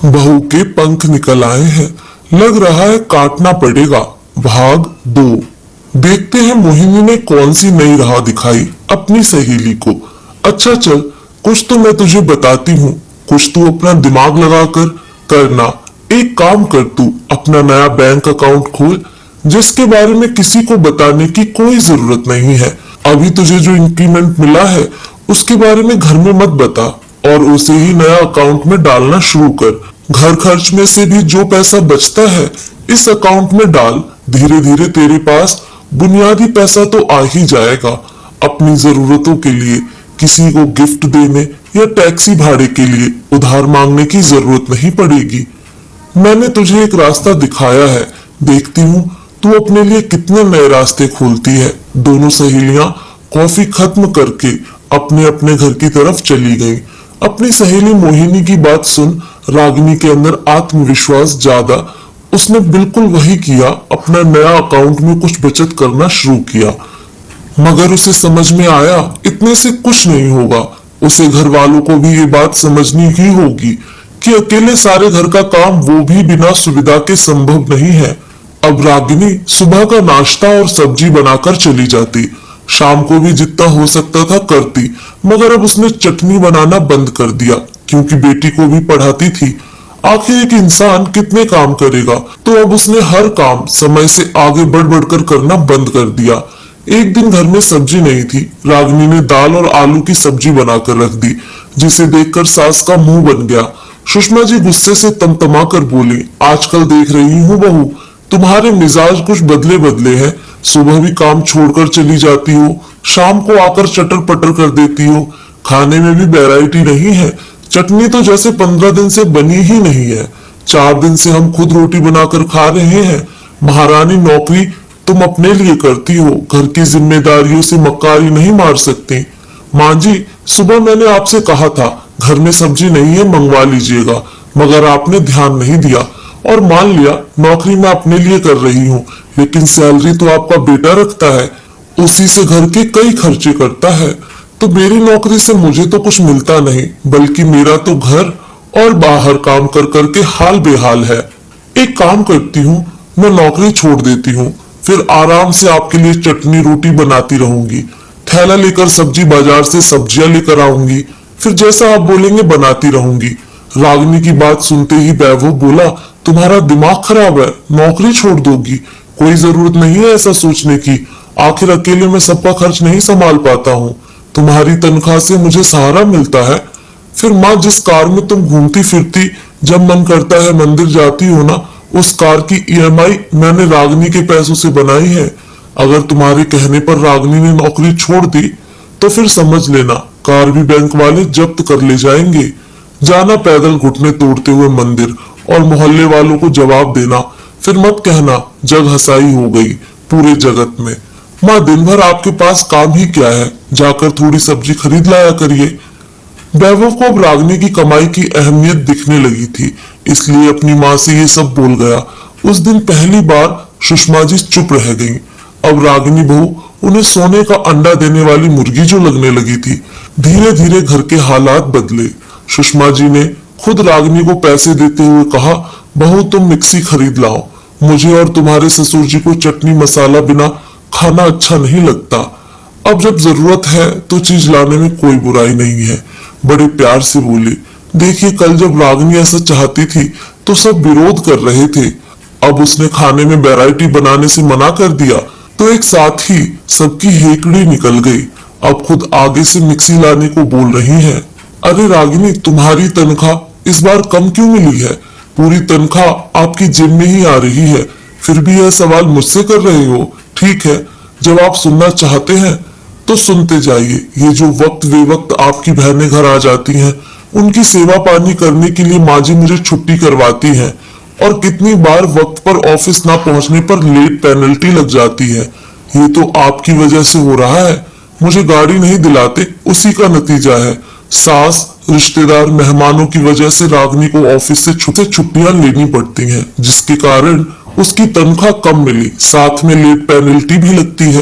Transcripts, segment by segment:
बहू के पंख निकल आए हैं, लग रहा है काटना पड़ेगा। भाग 2। देखते हैं मोहिनी ने कौन सी नई राह दिखाई अपनी सहेली को। अच्छा चल, कुछ तो मैं तुझे बताती हूँ, कुछ तू अपना दिमाग लगाकर करना। एक काम कर, तू अपना नया बैंक अकाउंट खोल, जिसके बारे में किसी को बताने की कोई जरूरत नहीं है। अभी तुझे जो इंक्रीमेंट मिला है उसके बारे में घर में मत बता और उसे ही नया अकाउंट में डालना शुरू कर। घर खर्च में से भी जो पैसा बचता है इस अकाउंट में डाल। धीरे धीरे तेरे पास बुनियादी पैसा तो आ ही जाएगा। अपनी जरूरतों के लिए किसी को गिफ्ट देने या टैक्सी भाड़े के लिए उधार मांगने की जरूरत नहीं पड़ेगी। मैंने तुझे एक रास्ता दिखाया है, देखती हूँ तू अपने लिए कितने नए रास्ते खोलती है। दोनों सहेलियां कॉफी खत्म करके अपने अपने घर की तरफ चली गईं। अपनी सहेली मोहिनी की बात सुन रागिनी के अंदर आत्मविश्वास ज्यादा। उसने बिल्कुल वही किया, अपना नया अकाउंट में कुछ बचत करना शुरू किया। मगर उसे समझ में आया इतने से कुछ नहीं होगा। उसे घर वालों को भी ये बात समझनी ही होगी कि अकेले सारे घर का काम वो भी बिना सुविधा के संभव नहीं है। अब रागिनी सुबह का नाश्ता और सब्जी बनाकर चली जाती, शाम को भी जितना हो सकता था करती, मगर अब उसने चटनी बनाना बंद कर दिया क्योंकि बेटी को भी पढ़ाती थी। आखिर एक इंसान कितने काम करेगा, तो अब उसने हर काम समय से आगे बढ़ बढ़कर करना बंद कर दिया। एक दिन घर में सब्जी नहीं थी, रागिनी ने दाल और आलू की सब्जी बनाकर रख दी, जिसे देखकर सास का मुंह बन गया। सुषमा जी गुस्से से तमतमा कर बोली, आजकल देख रही हूँ बहू, तुम्हारे मिजाज कुछ बदले बदले हैं। सुबह भी काम छोड़कर चली जाती हो, शाम को आकर चटर पटर कर देती हो। खाने में भी वैरायटी नहीं है, चटनी तो जैसे 15 दिन से बनी ही नहीं है। 4 दिन से हम खुद रोटी बनाकर खा रहे हैं। महारानी नौकरी तुम अपने लिए करती हो, घर की जिम्मेदारियों से मक्कारी नहीं मार सकती। माँ जी, सुबह मैंने आपसे कहा था घर में सब्जी नहीं है, मंगवा लीजिएगा, मगर आपने ध्यान नहीं दिया और मान लिया नौकरी मैं अपने लिए कर रही हूँ, लेकिन सैलरी तो आपका बेटा रखता है, उसी से घर के कई खर्चे करता है। तो मेरी नौकरी से मुझे तो कुछ मिलता नहीं, बल्कि मेरा तो घर और बाहर काम कर करके हाल बेहाल है। एक काम करती हूँ, मैं नौकरी छोड़ देती हूँ, फिर आराम से आपके लिए चटनी रोटी बनाती रहूंगी। थैला लेकर सब्जी बाजार से सब्जियां लेकर आऊंगी, फिर जैसा आप बोलेंगे बनाती रहूंगी। रागिनी की बात सुनते ही वैभव बोला, तुम्हारा दिमाग खराब है, नौकरी छोड़ दोगी? कोई जरूरत नहीं है ऐसा सोचने की, आखिर अकेले में सबका खर्च नहीं संभाल पाता हूँ। तुम्हारी तनख्वाह से मुझे सहारा मिलता है। फिर माँ, जिस कार में तुम घूमती फिरती जब मन करता है मंदिर जाती हो ना, उस कार की ईएमआई मैंने रागिनी के पैसों से बनाई है। अगर तुम्हारे कहने पर रागिनी ने नौकरी छोड़ दी तो फिर समझ लेना कार भी बैंक वाले जब्त कर ले जाएंगे। जाना पैदल घुटने तोड़ते हुए मंदिर और मोहल्ले वालों को जवाब देना, फिर मत कहना जग हंसाई हो गई पूरे जगत में। माँ, दिन भर आपके पास काम ही क्या है, जाकर थोड़ी सब्जी खरीद लाया करिए। वैभव को अब रागिनी की कमाई की अहमियत दिखने लगी थी, इसलिए अपनी माँ से ये सब बोल गया। उस दिन पहली बार सुषमा जी चुप रह गईं। अब रागिनी बहू उन्हें सोने का अंडा देने वाली मुर्गी जो लगने लगी थी। धीरे धीरे घर के हालात बदले। सुषमा जी ने खुद रागिनी को पैसे देते हुए कहा, बहू तुम मिक्सी खरीद लाओ, मुझे और तुम्हारे ससुर जी को चटनी मसाला बिना खाना अच्छा नहीं लगता। अब जब जरूरत है तो चीज लाने में कोई बुराई नहीं है। बड़े प्यार से बोली, देखिए कल जब रागिनी ऐसा चाहती थी तो सब विरोध कर रहे थे, अब उसने खाने में वैरायटी बनाने से मना कर दिया तो एक साथ ही सबकी हेकड़ी निकल गई। अब खुद आगे से मिक्सी लाने को बोल रही हैं। अरे रागिनी, तुम्हारी तनख्वाह इस बार कम क्यों मिली है? पूरी तनख्वाह आपकी जेब में ही आ रही है, फिर भी यह सवाल मुझसे कर रहे हो। ठीक है, जब आप सुनना चाहते हैं तो सुनते जाइए। ये जो वक्त बेवक्त आपकी बहनें घर आ जाती हैं, उनकी सेवा पानी करने के लिए माँ जी मुझे छुट्टी करवाती हैं, और कितनी बार वक्त पर ऑफिस ना पहुंचने पर लेट पेनल्टी लग जाती है। ये तो आपकी वजह से हो रहा है। मुझे गाड़ी नहीं दिलाते, उसी का नतीजा है। सास, रिश्तेदार, मेहमानों की वजह से रागिनी को ऑफिस से छुट्टियां लेनी पड़ती हैं, जिसके कारण उसकी तनख्वाह कम मिली, साथ में लेट पेनल्टी भी लगती है,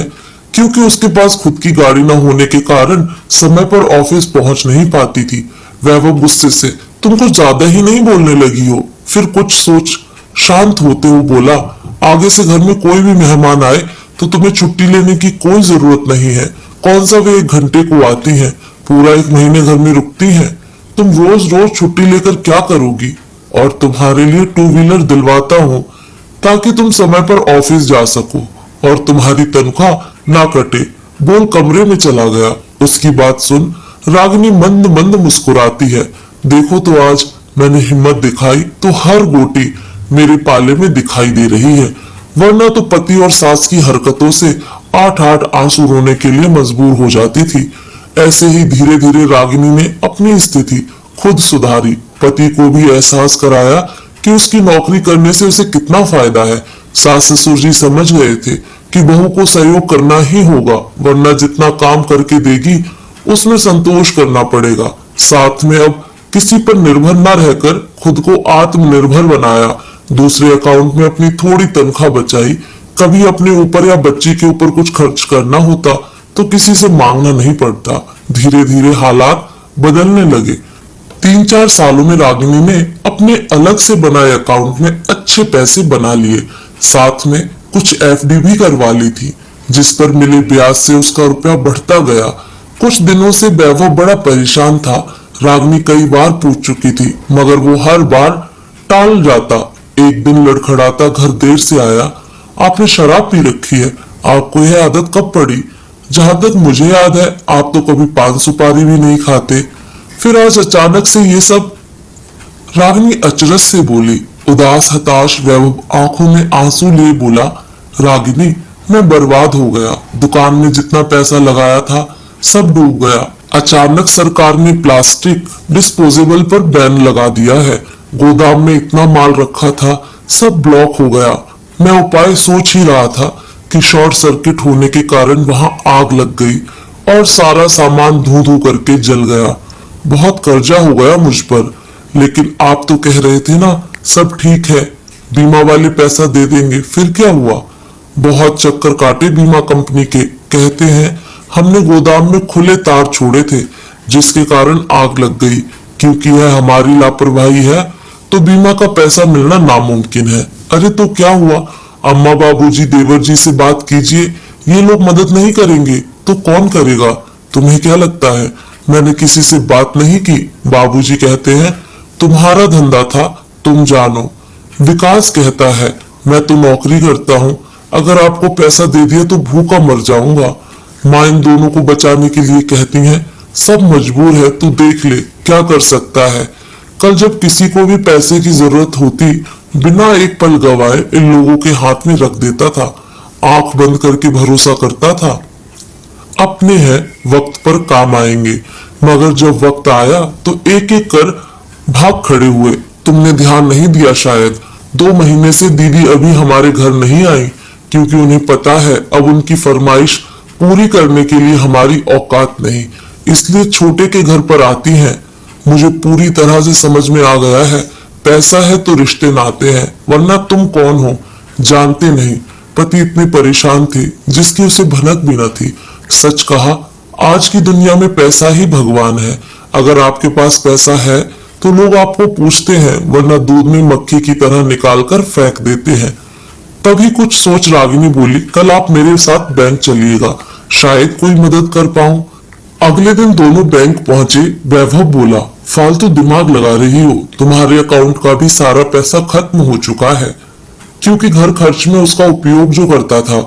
क्योंकि उसके पास खुद की गाड़ी न होने के कारण समय पर ऑफिस पहुंच नहीं पाती थी। वैभव गुस्से से, तुम कुछ ज्यादा ही नहीं बोलने लगी हो? फिर कुछ सोच शांत होते हुए बोला, आगे से घर में कोई भी मेहमान आए तो तुम्हें छुट्टी लेने की कोई जरूरत नहीं है। कौन सा वे 1 घंटे को आती हैं, पूरा 1 महीने घर में रुकती हैं। तुम रोज रोज छुट्टी लेकर क्या करोगी? और तुम्हारे लिए 2 व्हीलर दिलवाता हूँ ताकि तुम समय पर ऑफिस जा सको और तुम्हारी तनख्वाह ना कटे। बोल कमरे में चला गया। उसकी बात सुन रागिनी मंद मंद मुस्कुराती है। देखो तो आज मैंने हिम्मत दिखाई तो हर गोटी मेरे पाले में दिखाई दे रही है, वरना तो पति और सास की हरकतों से 8-8 आंसू रोने के लिए मजबूर हो जाती थी। ऐसे ही धीरे धीरे रागिनी ने अपनी स्थिति खुद सुधारी। पति को भी एहसास कराया कि उसकी नौकरी करने से उसे कितना फायदा है। सास ससुर जी समझ गए थे कि बहू को सहयोग करना ही होगा, वरना जितना काम करके देगी उसमें संतोष करना पड़ेगा। साथ में अब किसी पर निर्भर न रहकर खुद को आत्मनिर्भर बनाया। दूसरे अकाउंट में अपनी थोड़ी तनख्वाह बचाई। कभी अपने ऊपर या बच्ची के ऊपर कुछ खर्च करना होता तो किसी से मांगना नहीं पड़ता। धीरे धीरे हालात बदलने लगे। 3-4 सालों में रागिनी ने अपने अलग से बनाए अकाउंट में अच्छे पैसे बना लिए। साथ में कुछ एफडी भी करवा ली थी, जिस पर मिले ब्याज से उसका रुपया बढ़ता गया। कुछ दिनों से वैभव बड़ा परेशान था। रागिनी कई बार पूछ चुकी थी, मगर वो हर बार टाल जाता। एक दिन लड़खड़ाता घर देर से आया। आपने शराब पी रखी है, आपको यह आदत कब पड़ी? जहां तक मुझे याद है आप तो कभी पान सुपारी भी नहीं खाते, फिर आज अचानक से ये सब? रागिनी अचरज से बोली। उदास हताश वैभव आंखों में आंसू लिए बोला, रागिनी मैं बर्बाद हो गया। दुकान में जितना पैसा लगाया था सब डूब गया। अचानक सरकार ने प्लास्टिक डिस्पोजेबल पर बैन लगा दिया है। गोदाम में इतना माल रखा था सब ब्लॉक हो गया। मैं उपाय सोच ही रहा था कि शॉर्ट सर्किट होने के कारण वहां आग लग गई और सारा सामान धू धू करके जल गया। बहुत कर्जा हो गया मुझ पर, लेकिन आप तो कह रहे थे ना सब ठीक है, बीमा वाले पैसा दे देंगे। फिर क्या हुआ? बहुत चक्कर काटे बीमा कंपनी के। कहते हैं हमने गोदाम में खुले तार छोड़े थे जिसके कारण आग लग गई। क्योंकि यह हमारी लापरवाही है तो बीमा का पैसा मिलना नामुमकिन है। अरे तो क्या हुआ? अम्मा बाबूजी देवर जी से बात कीजिए, ये लोग मदद नहीं करेंगे तो कौन करेगा? तुम्हें क्या लगता है मैंने किसी से बात नहीं की? बाबूजी कहते हैं तुम्हारा धंधा था तुम जानो। विकास कहता है मैं तो नौकरी करता हूँ, अगर आपको पैसा दे दिया तो भूखा मर जाऊंगा। माँ इन दोनों को बचाने के लिए कहती हैं सब मजबूर है तू देख ले क्या कर सकता है। कल जब किसी को भी पैसे की जरूरत होती बिना एक पल गवाए इन लोगों के हाथ में रख देता था। आंख बंद करके भरोसा करता था अपने हैं वक्त पर काम आएंगे, मगर जब वक्त आया तो एक एक कर भाग खड़े हुए। तुमने ध्यान नहीं दिया शायद, 2 महीने से दीदी अभी हमारे घर नहीं आई क्योंकि उन्हें पता है अब उनकी फरमाइश पूरी करने के लिए हमारी औकात नहीं, इसलिए छोटे के घर पर आती हैं। मुझे पूरी तरह से समझ में आ गया है पैसा है तो रिश्ते नाते हैं, वरना तुम कौन हो जानते नहीं। पति इतने परेशान थे जिसकी उसे भनक भी न थी। सच कहा आज की दुनिया में पैसा ही भगवान है। अगर आपके पास पैसा है तो लोग आपको पूछते हैं, वरना दूध में मक्खी की तरह निकाल कर फेंक देते हैं। तभी कुछ सोच रागिनी बोली, कल आप मेरे साथ बैंक चलिएगा, शायद कोई मदद कर पाऊं। अगले दिन दोनों बैंक पहुंचे। वैभव बोला, फालतू दिमाग लगा रही हो, तुम्हारे अकाउंट का भी सारा पैसा खत्म हो चुका है। क्योंकि घर खर्च में उसका उपयोग जो करता था।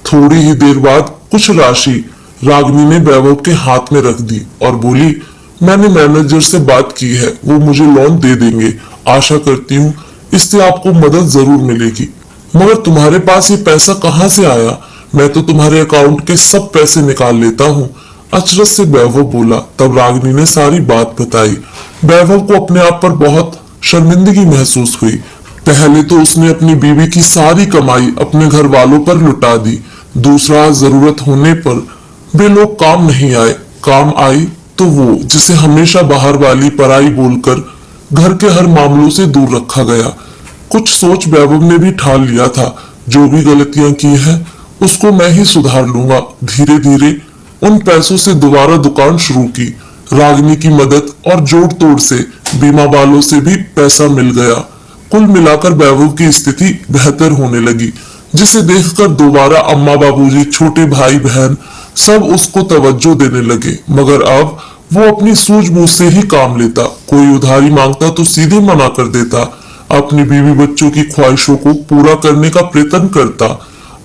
थोड़ी ही देर बाद कुछ राशि रागिनी ने वैभव के हाथ में रख दी और बोली, मैंने मैनेजर से बात की है, वो मुझे लोन दे देंगे। आशा करती हूँ इससे आपको मदद जरूर मिलेगी। मगर तुम्हारे पास ये पैसा कहाँ से आया? मैं तो तुम्हारे अकाउंट के सब पैसे निकाल लेता हूँ, अचरज से वैभव बोला। तब रागिनी ने सारी बात बताई। वैभव को अपने आप पर बहुत शर्मिंदगी महसूस हुई। पहले तो उसने अपनी बीवी की सारी कमाई अपने घर वालों पर लुटा दी। दूसरा, जरूरत होने पर वे लोग काम नहीं आए। काम आई तो वो जिसे हमेशा बाहर वाली पराई बोलकर घर के हर मामलों से दूर रखा गया। कुछ सोच वैभव ने भी ठान लिया था, जो भी गलतियां की हैं उसको मैं ही सुधार लूंगा। धीरे धीरे उन पैसों से दोबारा दुकान शुरू की। रागिनी की मदद और जोड़ तोड़ से बीमा वालों से भी पैसा मिल गया। कुल मिलाकर वैभव की स्थिति बेहतर होने लगी, जिसे देखकर दोबारा अम्मा बाबूजी, छोटे भाई बहन सब उसको तवज्जो देने लगे। मगर अब वो अपनी सूझबूझ से ही काम लेता, कोई उधारी मांगता तो सीधे मना कर देता, अपनी बीवी बच्चों की ख्वाहिशों को पूरा करने का प्रयत्न करता।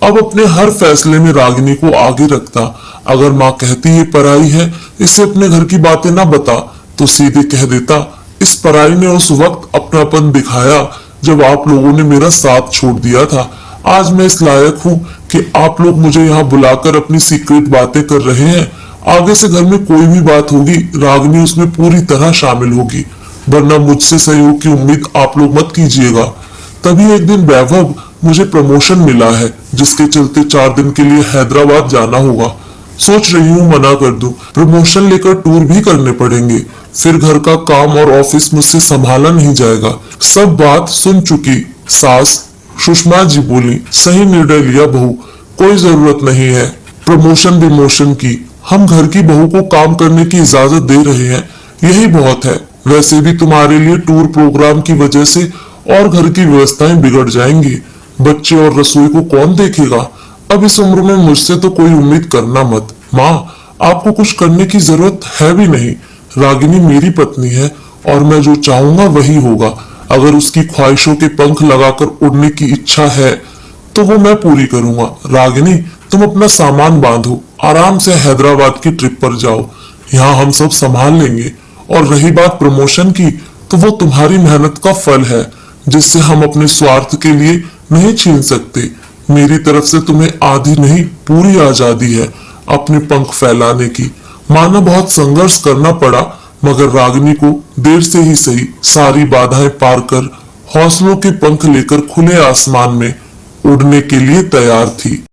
अब अपने हर फैसले में रागिनी को आगे रखता। अगर माँ कहती ये पराई है, इसे अपने घर की बातें ना बता, तो सीधे कह देता, इस पराई ने उस वक्त अपनापन दिखाया जब आप लोगों ने मेरा साथ छोड़ दिया था। आज मैं इस लायक हूँ कि आप लोग मुझे यहाँ बुलाकर अपनी सीक्रेट बातें कर रहे हैं। आगे से घर में कोई भी बात होगी, रागिनी उसमें पूरी तरह शामिल होगी, वरना मुझसे सहयोग की उम्मीद आप लोग मत कीजिएगा। तभी एक दिन वैभव, मुझे प्रमोशन मिला है, जिसके चलते 4 दिन के लिए हैदराबाद जाना होगा। सोच रही हूँ मना कर दूं, प्रमोशन लेकर टूर भी करने पड़ेंगे, फिर घर का काम और ऑफिस मुझसे संभाला नहीं जाएगा। सब बात सुन चुकी सास सुषमा जी बोली, सही निर्णय लिया बहू, कोई जरूरत नहीं है प्रमोशन विमोशन की, हम घर की बहू को काम करने की इजाजत दे रहे हैं, यही बहुत है। वैसे भी तुम्हारे लिए टूर प्रोग्राम की वजह से और घर की व्यवस्थाएं बिगड़ जाएंगी, बच्चे और रसोई को कौन देखेगा। अब इस उम्र में मुझसे तो कोई उम्मीद करना मत। माँ, आपको कुछ करने की जरूरत है भी नहीं, रागिनी मेरी पत्नी है और मैं जो चाहूंगा वही होगा। अगर उसकी ख्वाहिशों के पंख लगाकर उड़ने की इच्छा है तो वो मैं पूरी करूंगा। रागिनी, तुम अपना सामान बांधो, आराम से हैदराबाद की ट्रिप पर जाओ, यहाँ हम सब संभाल लेंगे। और रही बात प्रमोशन की, तो वो तुम्हारी मेहनत का फल है, जिससे हम अपने स्वार्थ के लिए नहीं छीन सकते। मेरी तरफ से तुम्हें आधी नहीं पूरी आजादी है अपने पंख फैलाने की। माना बहुत संघर्ष करना पड़ा, मगर रागिनी को देर से ही सही सारी बाधाएं पार कर हौसलों के पंख लेकर खुले आसमान में उड़ने के लिए तैयार थी।